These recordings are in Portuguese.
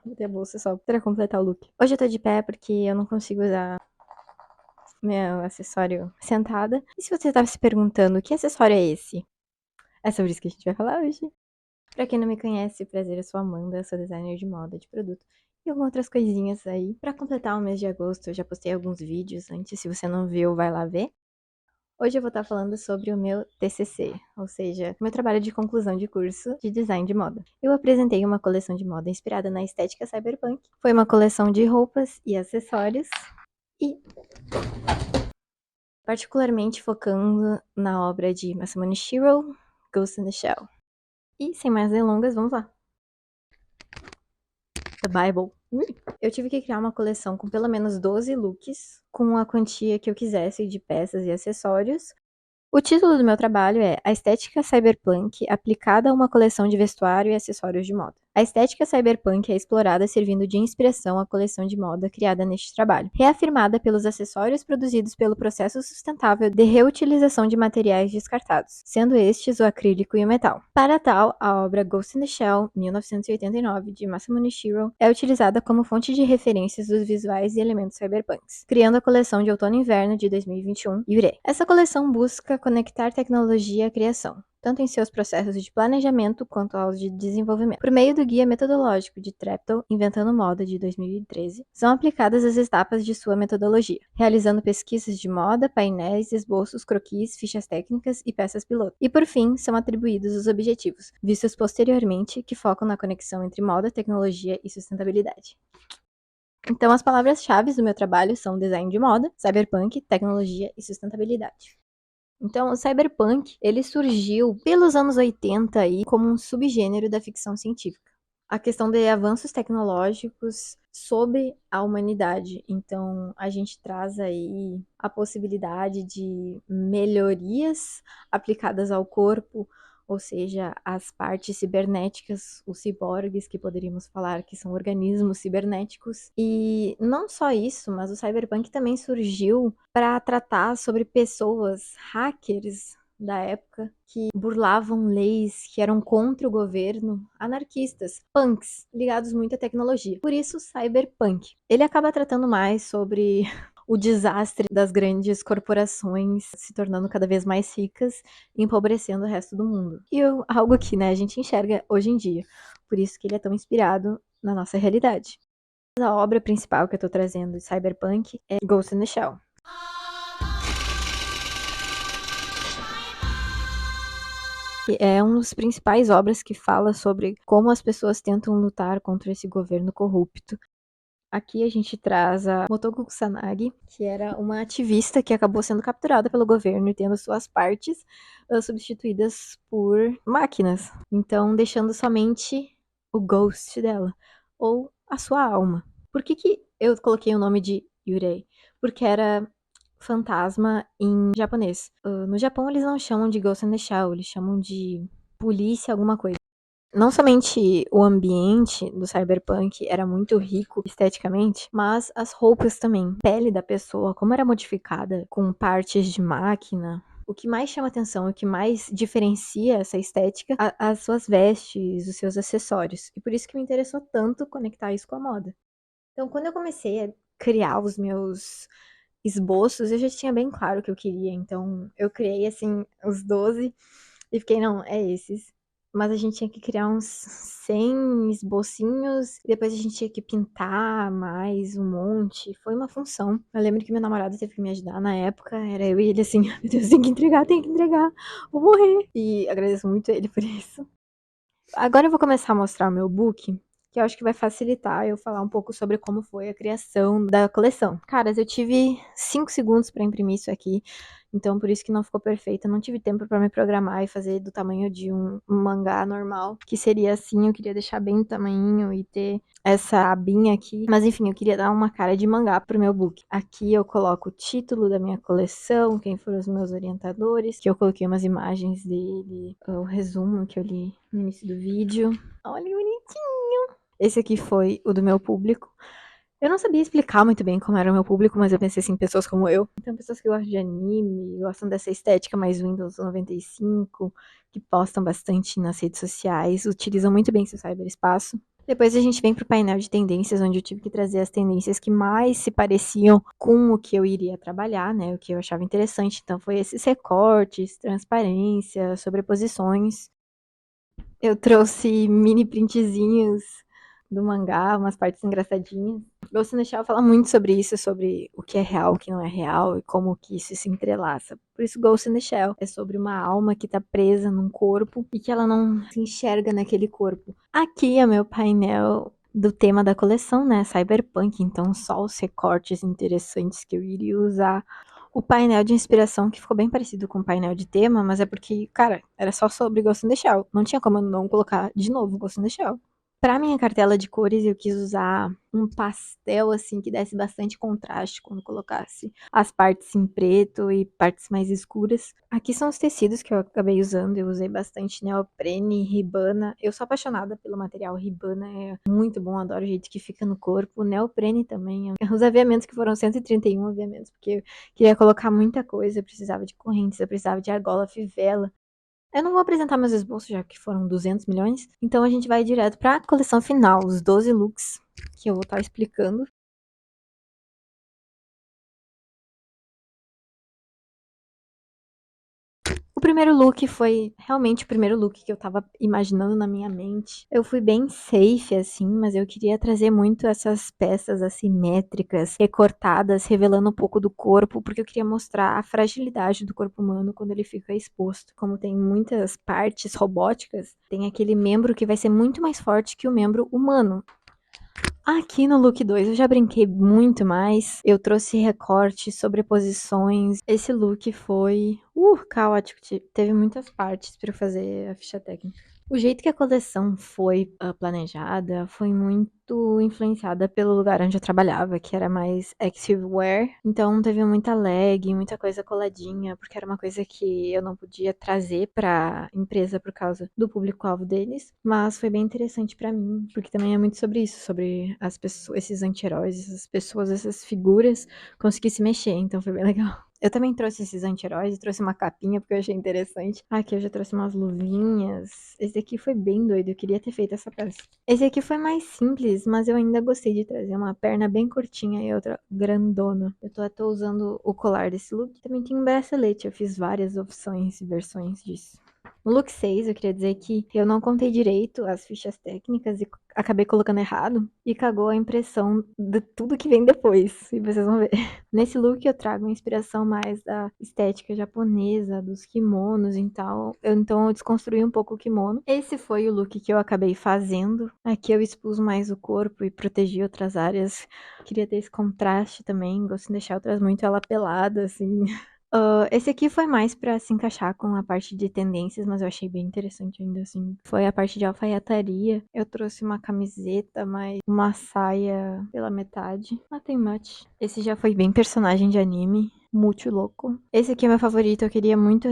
Botei a bolsa só pra completar o look. Hoje eu tô de pé porque eu não consigo usar meu acessório sentada. E se você tava se perguntando que acessório é esse? É sobre isso que a gente vai falar hoje. Pra quem não me conhece, prazer, eu sou a Amanda, eu sou designer de moda, de produto e algumas outras coisinhas aí. Pra completar o mês de agosto, eu já postei alguns vídeos antes, se você não viu, vai lá ver. Hoje eu vou estar falando sobre o meu TCC, ou seja, meu trabalho de conclusão de curso de design de moda. Eu apresentei uma coleção de moda inspirada na estética cyberpunk. Foi uma coleção de roupas e acessórios e particularmente focando na obra de Masamune Shirow, Ghost in the Shell. E sem mais delongas, vamos lá. The Bible. Eu tive que criar uma coleção com pelo menos 12 looks, com a quantia que eu quisesse de peças e acessórios. O título do meu trabalho é A Estética Cyberpunk aplicada a uma coleção de vestuário e acessórios de moda. A estética cyberpunk é explorada servindo de inspiração à coleção de moda criada neste trabalho, reafirmada pelos acessórios produzidos pelo processo sustentável de reutilização de materiais descartados, sendo estes o acrílico e o metal. Para tal, a obra Ghost in the Shell, 1989, de Masamune Shirow, é utilizada como fonte de referências dos visuais e elementos cyberpunks, criando a coleção de outono e inverno de 2021, Yurei. Essa coleção busca conectar tecnologia à criação, tanto em seus processos de planejamento quanto aos de desenvolvimento. Por meio do guia metodológico de Treptow, Inventando Moda, de 2013, são aplicadas as etapas de sua metodologia, realizando pesquisas de moda, painéis, esboços, croquis, fichas técnicas e peças piloto. E por fim, são atribuídos os objetivos, vistos posteriormente, que focam na conexão entre moda, tecnologia e sustentabilidade. Então, as palavras-chave do meu trabalho são design de moda, cyberpunk, tecnologia e sustentabilidade. Então, o cyberpunk, ele surgiu pelos anos 80 aí como um subgênero da ficção científica. A questão de avanços tecnológicos sobre a humanidade. Então, a gente traz aí a possibilidade de melhorias aplicadas ao corpo, ou seja, as partes cibernéticas, os ciborgues, que poderíamos falar que são organismos cibernéticos. E não só isso, mas o cyberpunk também surgiu para tratar sobre pessoas, hackers da época, que burlavam leis que eram contra o governo, anarquistas, punks, ligados muito à tecnologia. Por isso, cyberpunk. Ele acaba tratando mais sobre o desastre das grandes corporações se tornando cada vez mais ricas e empobrecendo o resto do mundo. E algo que, né, a gente enxerga hoje em dia. Por isso que ele é tão inspirado na nossa realidade. A obra principal que eu tô trazendo de cyberpunk é Ghost in the Shell. Que é uma das principais obras que fala sobre como as pessoas tentam lutar contra esse governo corrupto. Aqui a gente traz a Motoko Kusanagi, que era uma ativista que acabou sendo capturada pelo governo e tendo suas partes substituídas por máquinas. Então, deixando somente o ghost dela, ou a sua alma. Por que eu coloquei o nome de Yurei? Porque era fantasma em japonês. No Japão eles não chamam de Ghost in the Shell, eles chamam de polícia alguma coisa. Não somente o ambiente do cyberpunk era muito rico esteticamente, mas as roupas também. A pele da pessoa, como era modificada com partes de máquina. O que mais chama atenção, o que mais diferencia essa estética, as suas vestes, os seus acessórios. E por isso que me interessou tanto conectar isso com a moda. Então, quando eu comecei a criar os meus esboços, eu já tinha bem claro o que eu queria. Então, eu criei, assim, os 12 e fiquei, não, é esses. Mas a gente tinha que criar uns 100 esbocinhos, e depois a gente tinha que pintar mais um monte. Foi uma função. Eu lembro que meu namorado teve que me ajudar na época, era eu e ele assim, meu Deus, tem que entregar, vou morrer. E agradeço muito ele por isso. Agora eu vou começar a mostrar o meu book, que eu acho que vai facilitar eu falar um pouco sobre como foi a criação da coleção. Caras, eu tive 5 segundos para imprimir isso aqui, então por isso que não ficou perfeito. Eu não tive tempo para me programar e fazer do tamanho de um mangá normal, que seria assim, eu queria deixar bem o tamanho e ter essa abinha aqui. Mas enfim, eu queria dar uma cara de mangá pro meu book. Aqui eu coloco o título da minha coleção, quem foram os meus orientadores, que eu coloquei umas imagens dele, o resumo que eu li no início do vídeo. Olha que bonitinho! Esse aqui foi o do meu público. Eu não sabia explicar muito bem como era o meu público, mas eu pensei assim, pessoas como eu. Então, pessoas que gostam de anime, gostam dessa estética mais Windows 95, que postam bastante nas redes sociais, utilizam muito bem seu cyberespaço. Depois a gente vem pro painel de tendências, onde eu tive que trazer as tendências que mais se pareciam com o que eu iria trabalhar, né? O que eu achava interessante. Então, foi esses recortes, transparência, sobreposições. Eu trouxe mini printzinhos do mangá, umas partes engraçadinhas. Ghost in the Shell fala muito sobre isso, sobre o que é real, o que não é real e como que isso se entrelaça. Por isso Ghost in the Shell é sobre uma alma que tá presa num corpo e que ela não se enxerga naquele corpo. Aqui é meu painel do tema da coleção, né? Cyberpunk, então só os recortes interessantes que eu iria usar. O painel de inspiração, que ficou bem parecido com o painel de tema, mas é porque, cara, era só sobre Ghost in the Shell. Não tinha como eu não colocar de novo Ghost in the Shell. Pra minha cartela de cores, eu quis usar um pastel, assim, que desse bastante contraste quando colocasse as partes em preto e partes mais escuras. Aqui são os tecidos que eu acabei usando. Eu usei bastante neoprene, ribana. Eu sou apaixonada pelo material ribana, é muito bom, adoro o jeito que fica no corpo. Neoprene também. Os aviamentos que foram 131 aviamentos, porque eu queria colocar muita coisa. Eu precisava de correntes, eu precisava de argola, fivela. Eu não vou apresentar meus esboços, já que foram 200 milhões. Então a gente vai direto para a coleção final, os 12 looks, que eu vou estar explicando. O primeiro look foi realmente o primeiro look que eu tava imaginando na minha mente. Eu fui bem safe, assim, mas eu queria trazer muito essas peças assimétricas, recortadas, revelando um pouco do corpo, porque eu queria mostrar a fragilidade do corpo humano quando ele fica exposto. Como tem muitas partes robóticas, tem aquele membro que vai ser muito mais forte que o membro humano. Aqui no look 2 eu já brinquei muito mais. Eu trouxe recortes, sobreposições. Esse look foi caótico. Teve muitas partes para fazer a ficha técnica. O jeito que a coleção foi planejada foi muito influenciada pelo lugar onde eu trabalhava, que era mais active wear. Então teve muita lag, muita coisa coladinha, porque era uma coisa que eu não podia trazer para empresa por causa do público-alvo deles. Mas foi bem interessante para mim, porque também é muito sobre isso, sobre as pessoas, esses anti-heróis, essas pessoas, essas figuras conseguir se mexer. Então foi bem legal. Eu também trouxe esses anti-heróis, trouxe uma capinha porque eu achei interessante. Aqui eu já trouxe umas luvinhas. Esse aqui foi bem doido, eu queria ter feito essa peça. Esse aqui foi mais simples, mas eu ainda gostei de trazer uma perna bem curtinha e outra grandona. Eu tô usando o colar desse look. Também tem um bracelete, eu fiz várias opções e versões disso. No look 6, eu queria dizer que eu não contei direito as fichas técnicas e acabei colocando errado e cagou a impressão de tudo que vem depois, e vocês vão ver. Nesse look eu trago uma inspiração mais da estética japonesa, dos kimonos e tal. Então eu desconstruí um pouco o kimono. Esse foi o look que eu acabei fazendo. Aqui eu expus mais o corpo e protegi outras áreas. Queria ter esse contraste também, gosto de deixar outras muito ela pelada, assim. Esse aqui foi mais pra se encaixar com a parte de tendências, mas eu achei bem interessante ainda assim. Foi a parte de alfaiataria. Eu trouxe uma camiseta, mais uma saia pela metade. Nothing much. Esse já foi bem personagem de anime. Muito louco. Esse aqui é meu favorito, eu queria muito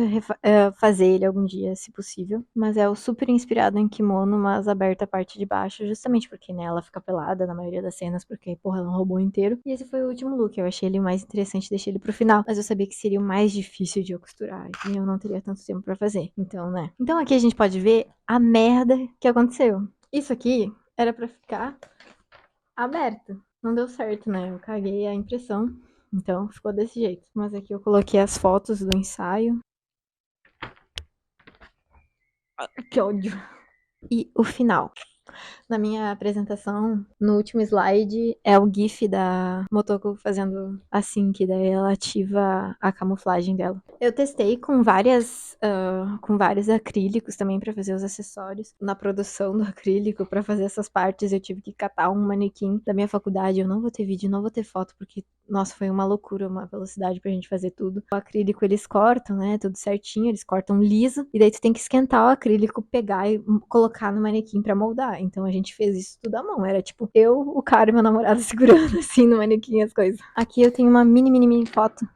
fazer ele algum dia, se possível. Mas é o super inspirado em kimono, mas aberta a parte de baixo, justamente porque, né, ela fica pelada na maioria das cenas, porque, porra, ela é um robô inteiro. E esse foi o último look, eu achei ele mais interessante, deixei ele pro final. Mas eu sabia que seria o mais difícil de eu costurar, e eu não teria tanto tempo pra fazer. Então, né. Então aqui a gente pode ver a merda que aconteceu. Isso aqui era pra ficar aberto. Não deu certo, né? Eu caguei a impressão. Então ficou desse jeito. Mas aqui eu coloquei as fotos do ensaio. Que ódio. E o final. Na minha apresentação, no último slide, é o GIF da Motoko fazendo assim, que daí ela ativa a camuflagem dela. Eu testei com vários acrílicos também para fazer os acessórios. Na produção do acrílico, para fazer essas partes, eu tive que catar um manequim da minha faculdade. Eu não vou ter vídeo, não vou ter foto, porque, nossa, foi uma loucura, uma velocidade pra gente fazer tudo. O acrílico eles cortam, né? Tudo certinho, eles cortam liso. E daí tu tem que esquentar o acrílico, pegar e colocar no manequim pra moldar. Então a gente fez isso tudo à mão. Era tipo eu, o cara e meu namorado segurando assim no manequim as coisas. Aqui eu tenho uma mini foto,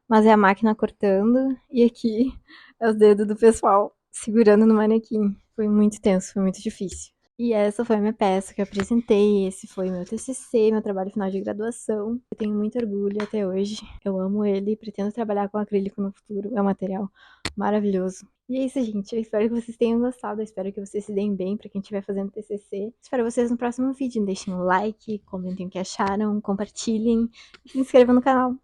mas é a máquina cortando. E aqui é os dedos do pessoal segurando no manequim. Foi muito tenso, foi muito difícil. E essa foi a minha peça que eu apresentei. Esse foi meu TCC, meu trabalho final de graduação. Eu tenho muito orgulho até hoje. Eu amo ele e pretendo trabalhar com acrílico no futuro. É um material maravilhoso. E é isso, gente. Eu espero que vocês tenham gostado. Eu espero que vocês se deem bem pra quem estiver fazendo TCC. Espero vocês no próximo vídeo. Deixem um like, comentem o que acharam, compartilhem e se inscrevam no canal.